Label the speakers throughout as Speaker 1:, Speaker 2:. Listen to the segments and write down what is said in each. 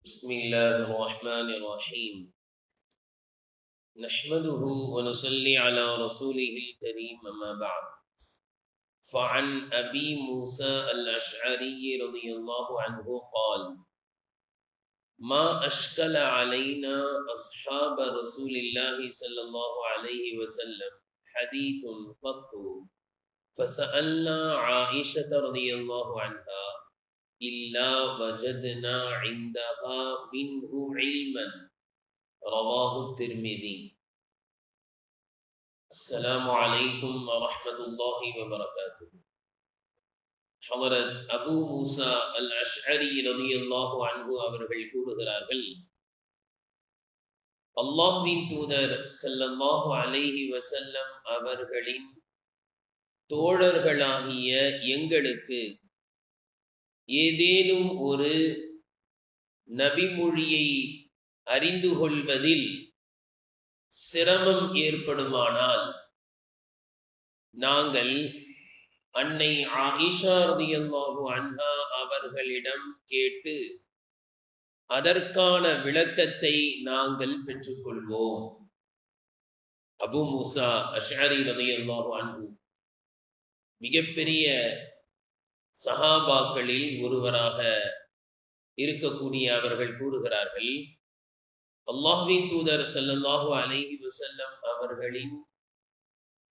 Speaker 1: بسم الله الرحمن الرحيم نحمده ونصلي على رسوله الكريم أما بعد فعن أبي موسى الأشعري رضي الله عنه قال ما أشكل علينا أصحاب رسول الله صلى الله عليه وسلم حديث قط فسألنا عائشة رضي الله عنها إلا وجدنا عندها منه علما رواه الترمذي. السلام عليكم ورحمة الله وبركاته. حضرت அபு மூசா அல் அஷ்அரி ரலியல்லாஹு அன்ஹு அவர்கள் கூறுகிறார்கள், அல்லாஹ்வின் தூதர் ஸல்லல்லாஹு அலைஹி வஸல்லம் அவர்களின் தோழர்களாகிய எங்களுக்கு ஏதேனும் ஒரு நபிமொழியை அறிந்து கொள்வதில் சிரமம் ஏற்படுமானால் நாங்கள் அன்னை ஆயிஷா ரலியல்லாஹு அன்ஹா அவர்களிடம் கேட்டு அதற்கான விளக்கத்தை நாங்கள் பெற்றுக்கொள்வோம். அபு மூசா அஷ்அரி ரலியல்லாஹு அன்ஹு மிகப்பெரிய சஹாபாக்களில் ஒருவராக இருக்கக்கூடிய அவர்கள் கூறுகிறார்கள், அல்லாஹ்வின் தூதர் ஸல்லல்லாஹு அலைஹி வஸல்லம் அவர்களின்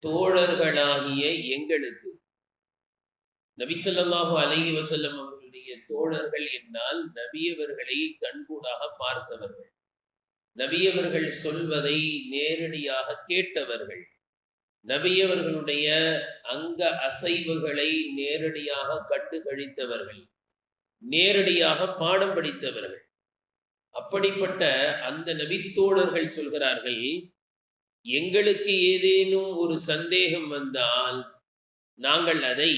Speaker 1: தோழர்களாகிய எங்களுக்கு, நபி ஸல்லல்லாஹு அலைஹி வஸல்லம் அவர்களுடைய தோழர்கள் என்றால் நபியவர்களை கண்கூடாக பார்த்தவர்கள், நபியவர்கள் சொல்வதை நேரடியாக கேட்டவர்கள், நபியவர்களுடைய அங்க அசைவுகளை நேரடியாக கண்டு கழித்தவர்கள், நேரடியாக பாடம் படித்தவர்கள். அப்படிப்பட்ட அந்த நபித்தோழர்கள் சொல்கிறார்கள், எங்களுக்கு ஏதேனும் ஒரு சந்தேகம் வந்தால் நாங்கள் அதை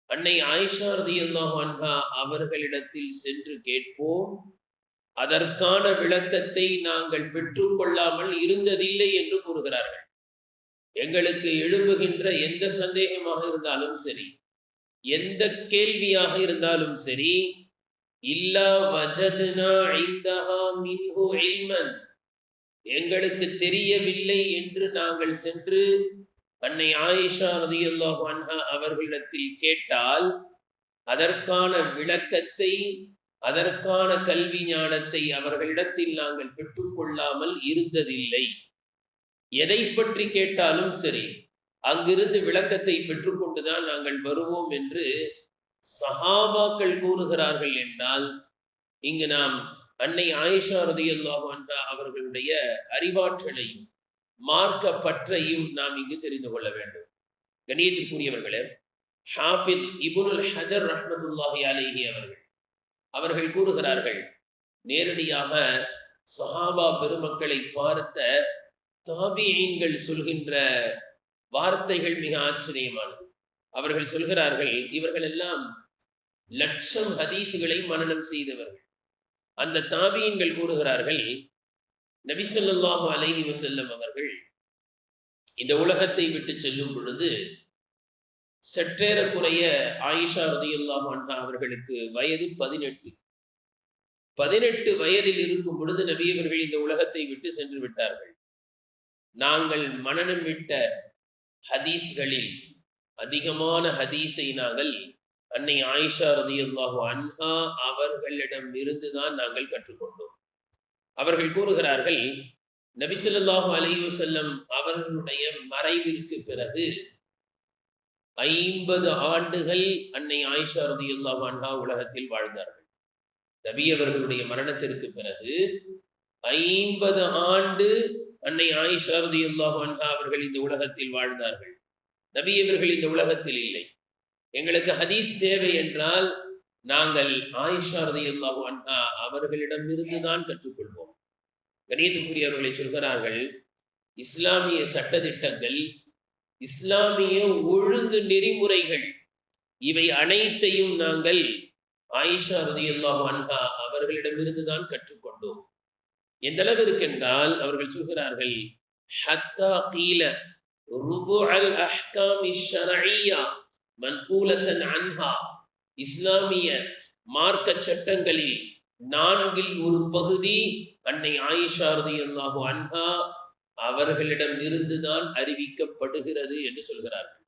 Speaker 1: அன்னை ஆயிஷா ரலியல்லாஹு அன்ஹா அவர்களிடத்தில் சென்று கேட்போம், அதற்கான விளக்கத்தை நாங்கள் பெற்றுக்கொள்ளாமல் இருந்ததில்லை என்று கூறுகிறார்கள். எங்களுக்கு எழும்புகின்ற எந்த சந்தேகமாக இருந்தாலும் சரி, எந்த கேள்வியாக இருந்தாலும் சரி, இல்லா வஜத்னா இந்தஹா மின்ஹு இல்மன், எங்களுக்கு தெரியவில்லை என்று நாங்கள் சென்று அன்னை ஆயிஷா ரலியல்லாஹு அன்ஹா அவர்களிடத்தில் கேட்டால் அதற்கான விளக்கத்தை, அதற்கான கல்வி ஞானத்தை அவர்களிடத்தில் நாங்கள் பெற்றுக்கொள்ளாமல் இருந்ததில்லை. எதை பற்றி கேட்டாலும் சரி, அங்கிருந்து விளக்கத்தை பெற்றுக்கொண்டுதான் நாங்கள் வருவோம் என்று சஹாபாக்கள் கூறுகிறார்கள் என்றால், இங்கு நாம் அன்னை ஆயிஷா ரலியல்லாஹு அன்ஹா அவர்களுடைய அறிவாற்றலையும் மார்க்க பற்றையும் நாம் இங்கு தெரிந்து கொள்ள வேண்டும். கண்ணியத்திற்குரியவர்களே, ஹாஃபிஸ் இப்னுல் ஹஜர் ரஹ்மத்துல்லாஹி அலைஹி அவர்கள் கூறுகிறார்கள், நேரடியாக சஹாபா பெருமக்களை பார்த்த தாபிஈன்கள் சொல்கின்ற வார்த்தைகள் மிக ஆச்சரியமானது. அவர்கள் சொல்கிறார்கள், இவர்கள் எல்லாம் லட்சம் ஹதீசுகளை மனனம் செய்தவர்கள். அந்த தாபிஈன்கள் கூறுகிறார்கள், நபி ஸல்லல்லாஹு அலைஹி வஸல்லம் அவர்கள் இந்த உலகத்தை விட்டு செல்லும் பொழுது சற்றேறக்குறைய ஆயிஷா ரலியல்லாஹு அன்ஹா அவர்களுக்கு வயது 18 வயதில் இருக்கும் பொழுது நபி அவர்கள் இந்த உலகத்தை விட்டு சென்று விட்டார்கள். நாங்கள் மனனம் விட்ட ஹதீஸ்களில் அதிகமான ஹதீஸை நாங்கள் அன்னை ஆயிஷா ரலியல்லாஹு அன்ஹா அவர்களிடம் இருந்துதான் நாங்கள் கற்றுக்கொண்டோம். அவர்கள் கூறுகிறார்கள், நபி ஸல்லல்லாஹு அலைஹி வஸல்லம் அவர்களுடைய மறைவிற்கு பிறகு 50 ஆண்டுகள் அன்னை ஆயிஷா ரலியல்லாஹு அன்ஹா உலகத்தில் வாழ்ந்தார்கள். நபி அவர்களுடைய மரணத்திற்கு பிறகு 50 ஆண்டு அன்னை ஆயிஷா ரலியல்லாஹு அன்ஹா அவர்கள் இந்த உலகத்தில் வாழ்ந்தார்கள். நபி அவர்கள் இந்த உலகத்தில் இல்லை. எங்களுக்கு ஹதீஸ் தேவை என்றால் நாங்கள் ஆயிஷா ரலியல்லாஹு அன்ஹா அவர்களிடம் இருந்துதான் கற்றுக்கொள்வோம். கணியத்துக்குரியவர்களை சொல்கிறார்கள், இஸ்லாமிய சட்டதிட்டங்கள், இஸ்லாமிய ஒழுங்கு நெறிமுறைகள், இவை அனைத்தையும் நாங்கள் ஆயிஷா ரலியல்லாஹு அன்ஹா அவர்களிடம் இருந்துதான் கற்றுக்கொண்டோம். எந்த அளவிற்கு என்றால் அவர்கள் சொல்கிறார்கள், ஹத்தா கீல ருபுஅல் அஹ்காமி ஷர்இய்யா மன்கூலத்தன் அன்ஹா, இஸ்லாமிய மார்க்க சட்டங்களில் நான்கில் ஒரு பகுதி அன்னை ஆயிஷா ரலியல்லாஹு அன்ஹா அவர்களிடம் இருந்துதான் அறிவிக்கப்படுகிறது என்று சொல்கிறார்கள்.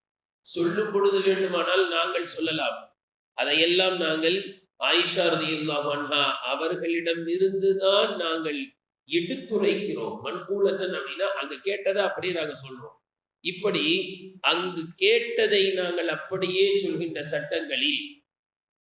Speaker 1: சொல்லும் பொழுது வேண்டுமானால் நாங்கள் சொல்லலாம், அதையெல்லாம் நாங்கள் ஆயிஷா ரலியல்லாஹு அன்ஹா அவர்களிடம் இருந்துதான் நாங்கள் எடுத்துரைக்கிறோம். மன்கூலத்தன் அப்படின்னா அங்க கேட்டதை அப்படியே நாங்க சொல்றோம். இப்படி அங்கு கேட்டதை நாங்கள் அப்படியே சொல்கின்ற சட்டங்களில்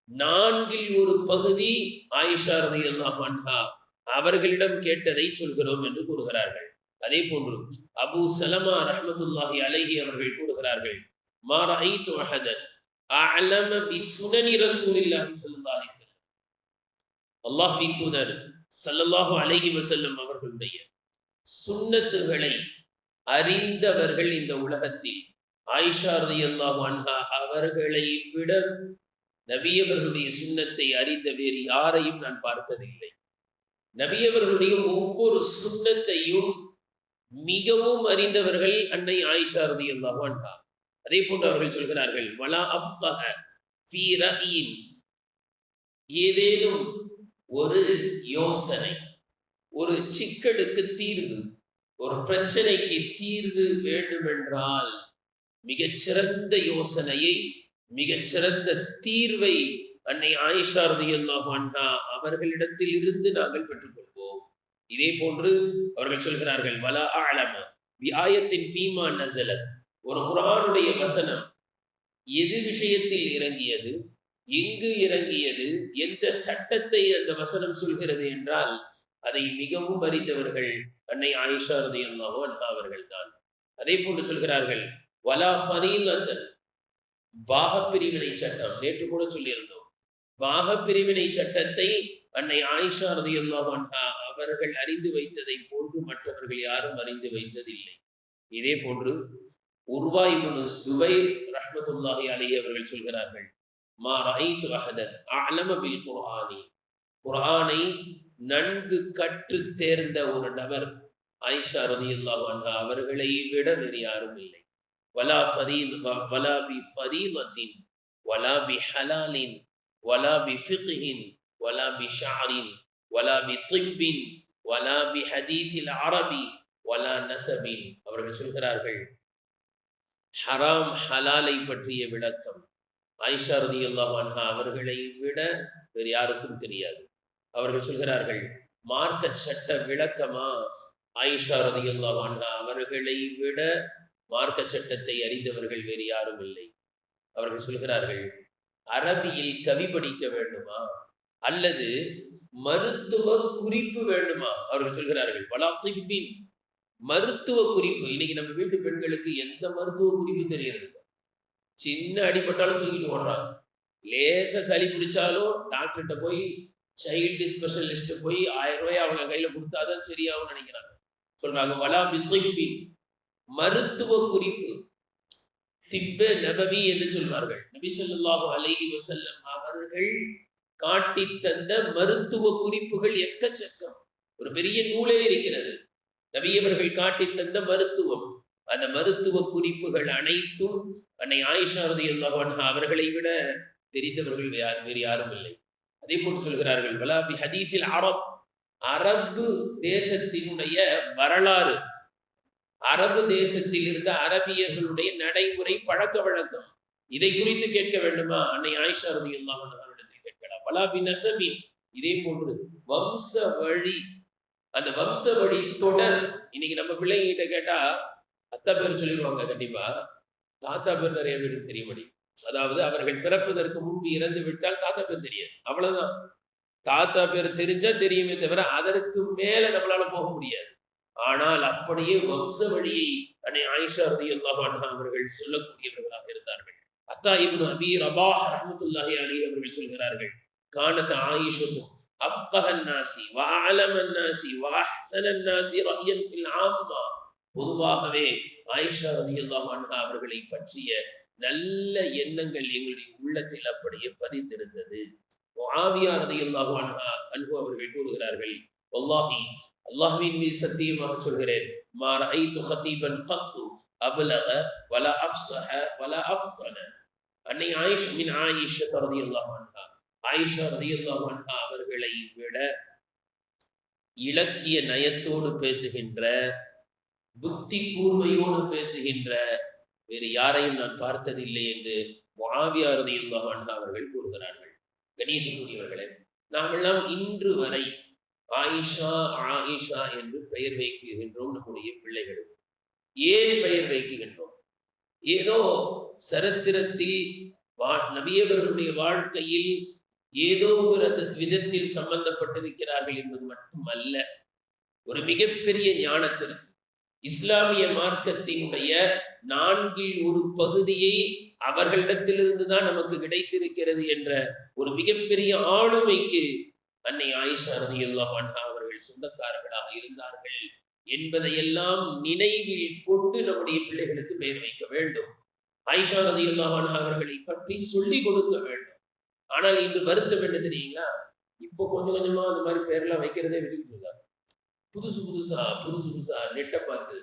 Speaker 1: நான்கில் ஒரு பகுதி ஆயிஷா ரலியல்லாஹு அன்ஹா அவர்களிடம் கேட்டதை சொல்கிறோம் என்று கூறுகிறார்கள். அதே போன்று அபூ சலமா ரஹ்மத்துல்லாஹி அலைஹி அவர்கள் கூறுகிறார்கள், மா ரஅய்து அஹதன் அஅலம பிசுனனி ரசூலில்லாஹி ஸல்லல்லாஹு அலைஹி வஸல்லம். அல்லாஹ்வின் தூதர் ஸல்லல்லாஹு அலைஹி வஸல்லம் அவர்களுடைய சுன்னத்துகளை அறிந்தவர்கள் இந்த உலகத்தில் ஆயிஷா ரலியல்லாஹு அன்ஹா அவர்களை விட நபியவர்களுடைய சுன்னத்தை அறிந்த வேறு யாரையும் நான் பார்த்ததில்லை. நபியவர்களுடைய ஒவ்வொரு சுன்னத்தையும் மிகவும் அறிந்தவர்கள் அன்னை ஆயிஷா ரலியல்லாஹு அன்ஹா. அதே போன்று அவர்கள் சொல்கிறார்கள், வலா அஃப்கஹ ஃபீ ரஅயின், ஏதேனும் ஒரு யோசனை, ஒரு சிக்கலுக்கு தீர்வு, ஒரு பிரச்சனைக்கு தீர்வு வேண்டுமென்றால் மிகச்சிறந்த யோசனையை, மிகச்சிறந்த தீர்வை அன்னை ஆயிஷா ரலியல்லாஹு அன்ஹா அவர்களிடத்தில் இருந்து நாங்கள் பெற்றுக்கொள்வோம். இதே போன்று அவர்கள் சொல்கிறார்கள், வலா அஅலம பி ஆயத்தின் ஃபீமா நஸலத், ஒரு குர்ஆனுடைய வசனம் எது விஷயத்தில் இறங்கியது, எங்கு இறங்கியது, எந்த சட்டத்தை அந்த வசனம் சொல்கிறது என்றால் அதை மிகவும் அறிந்தவர்கள் அன்னை ஆயிஷா ரலியல்லாஹு அன்ஹா அவர்கள் தான். அதே போன்று சொல்கிறார்கள், வலா ஃபரீலத்தன், பாகப்பிரிவினை சட்டம், நேற்று கூட சொல்லியிருந்தோம், பாகப்பிரிவினை சட்டத்தை அன்னை ஆயிஷா ரலியல்லாஹு அன்ஹா அவர்கள் அறிந்து வைத்ததை போன்று மற்றவர்கள் யாரும் அறிந்து வைத்ததில்லை. இதே போன்று உர்வா இப்னு ஸுபைர் ரஹ்மத்துல்லாஹி அலைஹி அவர்கள் சொல்கிறார்கள், மா ரஅய்து அஹதன் அஅலம பில் குர்ஆனி, குர்ஆனை நன்கு கற்று தேர்ந்த ஒரு நபர் ஆயிஷா ரலியல்லாஹு அன்ஹா அவர்களை விட வேறு யாரும் இல்லை. வலா ஃபரீல் வலா பி ஃபரீலத்தின் வலா பி ஹலாலின் வலா பி ஃபிக்ஹின் வலா பி ஷஅரின் வலா பி திப்பின் வலா பி ஹதீஸில் அரபி வலா நஸபின். அவர்கள் சொல்கிறார்கள், ஹராம் ஹலாலை பற்றிய விளக்கம் ஆயிஷா ரலியல்லாஹு அன்ஹா அவர்களை விட வேறு யாருக்கும் தெரியாது. அவர்கள் சொல்கிறார்கள், மார்க்க சட்ட விளக்கமா, ஆயிஷா ரலியல்லாஹு அன்ஹா அவர்களை விட மார்க்க சட்டத்தை அறிந்தவர்கள் வேறு யாரும் இல்லை. அவர்கள் சொல்கிறார்கள், அரபியில் கவி படிக்க வேண்டுமா அல்லது மருத்துவ குறிப்பு வேண்டுமா? அவர்கள் சொல்கிறார்கள், வலா திப்பின், மருத்துவ குறிப்பு. இன்னைக்கு நம்ம வீட்டு பெண்களுக்கு எந்த மருத்துவ குறிப்பு தெரியுது? சின்ன அடிபட்டாலும் தூக்கிட்டு ஓடுறாங்க. லேச சளி பிடிச்சாலும் டாக்டர்கிட்ட போய், சைல்டு ஸ்பெஷலிஸ்ட் போய் 1000 ரூபாய் அவங்க கையில கொடுத்தாதான் சரியாகும் நினைக்கிறாங்க. சொல்றாங்க, வலா பித்திப்பி, மருத்துவ குறிப்பு, திப்பே நபவி என்று சொல்வார்கள். நபி ஸல்லல்லாஹு அலைஹி வஸல்லம் அவர்கள் காட்டி தந்த மருத்துவ குறிப்புகள் எக்கச்சக்கம். ஒரு பெரிய நூலே இருக்கிறது, நபியவர்கள் காட்டி தந்த மருத்துவம். அந்த மருத்துவ குறிப்புகள் அனைத்தும் அன்னை ஆயிஷா ரலியல்லாஹு அன்ஹா அவர்களை விட தெரிந்தவர்கள் வேறு யாரும் இல்லை. அதே போன்று சொல்கிறார்கள், வலா பி ஹதீஸில் அரப், அரபு தேசத்தினுடைய வரலாறு, அரபு தேசத்தில் இருந்த அரபியர்களுடைய நடைமுறை பழக்க வழக்கம், இதை குறித்து கேட்க வேண்டுமா? அன்னை ஆயிஷா ரலியல்லாஹு அன்ஹா அவரிடத்தில் கேட்கலாம். வலா பி நஸபி, இதே போன்று வம்ச வழி, அந்த வம்ச வழி தொடர். இன்னைக்கு நம்ம பிள்ளைங்கிட்ட கேட்டா அத்தா பேர் சொல்லிடுவாங்க, கண்டிப்பா தாத்தா பேர் நிறைய பேருக்கு தெரிய மாட்டேங்குது. அதாவது அவர்கள் பிறப்பதற்கு முன்பு இறந்து விட்டால் தாத்தா பேர் தெரியாது, அவ்வளவுதான். தாத்தா பேர் தெரிஞ்சா தெரியுமே தவிர அதற்கு மேல நம்மளால போக முடியாது. ஆனால் அப்படியே வம்ச வழியை அன்னை ஆயிஷா ரலியல்லாஹு அன்ஹா அவர்கள் சொல்லக்கூடியவர்களாக இருந்தார்கள். அத்தா இப்னு அபீ ரபாஹ் ரஹ்மத்துல்லாஹி அலைஹி அவர்கள் சொல்கிறார்கள், கானத் ஆயிஷத்து அஃபஹன் நாசி வ அஅலமன் நாசி வ அஹ்ஸனன் நாசி ரஅயன் ஃபில் ஆம்மா. பொதுவாகவே ஆயிஷா ரலியல்லாஹு அன்ஹா அவர்களை பற்றிய நல்ல எண்ணங்கள் எங்களுடைய உள்ளத்தில் அப்படியே பதிந்திருந்தது. முஆவியா ரலியல்லாஹு அன்ஹு அவர்கள் கூறுகிறார்கள், வல்லாஹி, அல்லாஹ்வின் மீது சத்தியமாக சொல்கிறேன், மா ரஅய்து கதீபன் கத்து அப்லக வலா அஃஸஹ வலா அஃதன. அன்னை ஆயிஷா ரலியல்லாஹு அன்ஹா, ஆயிஷா ரலியல்லாஹு அன்ஹா அவர்களை விட விட இலக்கிய நயத்தோடு பேசுகின்ற, புத்தி கூர்மையோடு பேசுகின்ற வேறு யாரையும் நான் பார்த்ததில்லை என்று முஆவியா ரலியல்லாஹு அன்ஹு அவர்கள் கூறுகிறார்கள். கணியத்திற்குரியவர்களே, நாமெல்லாம் இன்று வரை ஆயிஷா ஆயிஷா என்று பெயர் வைக்குகின்றோம் நம்முடைய பிள்ளைகளுக்கு. ஏன் பெயர் வைக்குகின்றோம்? ஏதோ சரித்திரத்தில் நபியவர்களுடைய வாழ்க்கையில் ஏதோ ஒரு விதத்தில் சம்பந்தப்பட்டிருக்கிறார்கள் என்பது மட்டுமல்ல, ஒரு மிகப்பெரிய ஞானத்திற்கு இஸ்லாமிய மார்க்கத்தினுடைய 1/4 பகுதியை அவர்களிடத்திலிருந்து தான் நமக்கு கிடைத்திருக்கிறது என்ற ஒரு மிகப்பெரிய ஆளுமைக்கு அன்னை ஆயிஷா ரலியல்லாஹு அன்ஹா அவர்கள் சொந்தக்காரர்களாக இருந்தார்கள் என்பதையெல்லாம் நினைவில் கொண்டு நம்முடைய பிள்ளைகளுக்கு பெயர் வைக்க வேண்டும். ஆயிஷா ரலியல்லாஹு அன்ஹா அவர்களை பற்றி சொல்லிக் கொடுக்க வேண்டும். ஆனால் இன்று வருத்தம் என்ன தெரியுங்களா? இப்போ கொஞ்சம் கொஞ்சமா அந்த மாதிரி பெயர்லாம் வைக்கிறதே விட்டுக்கிட்டு இருக்காங்க. புதுசு புதுசா நெட்டை பார்த்து.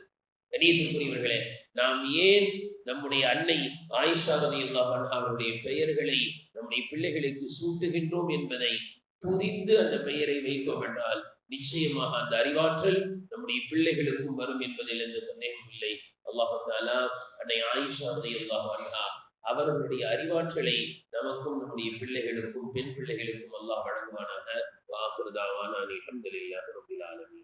Speaker 1: கணியத்திற்குரியவர்களே, நாம் ஏன் நம்முடைய அன்னை ஆயிஷா ரலியல்லாஹு அன்ஹா அவருடைய பெயர்களை நம்முடைய பிள்ளைகளுக்கு சூட்டுகின்றோம் என்பதை புரிந்து அந்த பெயரை வைத்தோம் என்றால் நிச்சயமாக அந்த அறிவாற்றல் நம்முடைய பிள்ளைகளுக்கும் வரும் என்பதில் எந்த சந்தேகமும் இல்லை. அல்லாஹ் தஆலா அன்னை ஆயிஷா ரலியல்லாஹு அன்ஹா அவர்களுடைய அறிவாற்றலை நமக்கும் நம்முடைய பிள்ளைகளுக்கும் பெண் பிள்ளைகளுக்கும் அல்லாஹ் வழங்குவானாக. வஆகிரு தஅவானா அல்ஹம்துலில்லாஹி ரப்பில் ஆலமீன்.